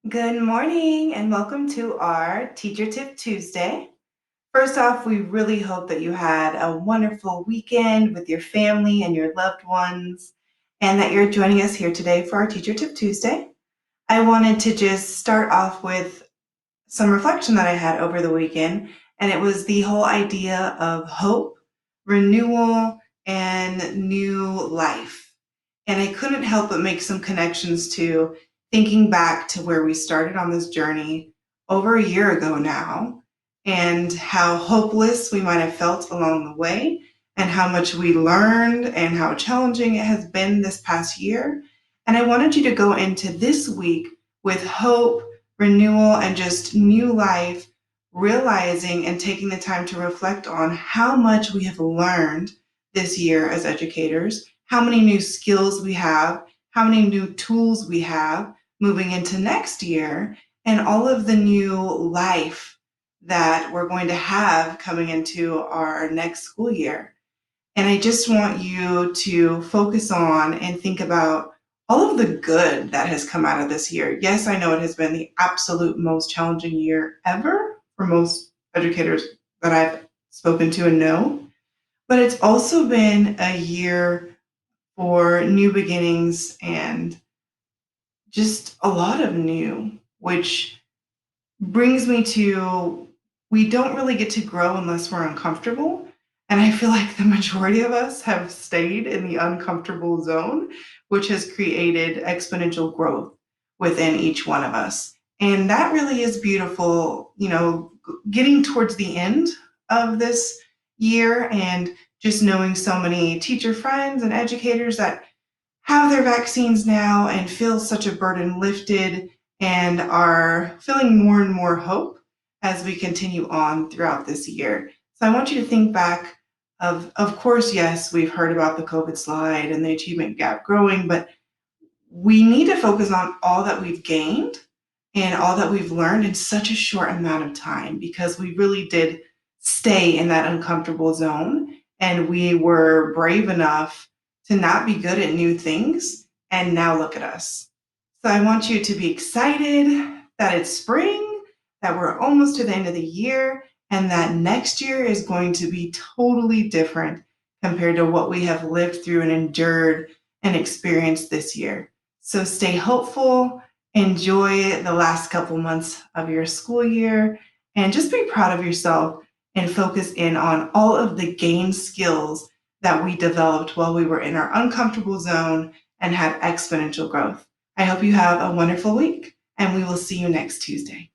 Good morning and welcome to our Teacher Tip Tuesday. First off, we really hope that you had a wonderful weekend with your family and your loved ones, and that you're joining us here today for our Teacher Tip Tuesday. I wanted to just start off with some reflection that I had over the weekend, and it was the whole idea of hope, renewal, and new life. And I couldn't help but make some connections to thinking back to where we started on this journey over a year ago now, and how hopeless we might have felt along the way, and how much we learned, and how challenging it has been this past year. And I wanted you to go into this week with hope, renewal, and just new life, realizing and taking the time to reflect on how much we have learned this year as educators, how many new skills we have, how many new tools we have moving into next year, and all of the new life that we're going to have coming into our next school year. And I just want you to focus on and think about all of the good that has come out of this year. Yes, I know it has been the absolute most challenging year ever for most educators that I've spoken to and know, but it's also been a year for new beginnings and just a lot of new, which brings me to we don't really get to grow unless we're uncomfortable. And I feel like the majority of us have stayed in the uncomfortable zone, which has created exponential growth within each one of us. And that really is beautiful, getting towards the end of this year and just knowing so many teacher friends and educators that have their vaccines now and feel such a burden lifted and are feeling more and more hope as we continue on throughout this year. So I want you to think back of course, yes, we've heard about the COVID slide and the achievement gap growing, but we need to focus on all that we've gained and all that we've learned in such a short amount of time, because we really did stay in that uncomfortable zone and we were brave enough to not be good at new things. And now look at us. So I want you to be excited that it's spring, that we're almost to the end of the year, and that next year is going to be totally different compared to what we have lived through and endured and experienced this year. So stay hopeful, enjoy the last couple months of your school year, and just be proud of yourself and focus in on all of the gained skills that we developed while we were in our uncomfortable zone and had exponential growth. I hope you have a wonderful week, and we will see you next Tuesday.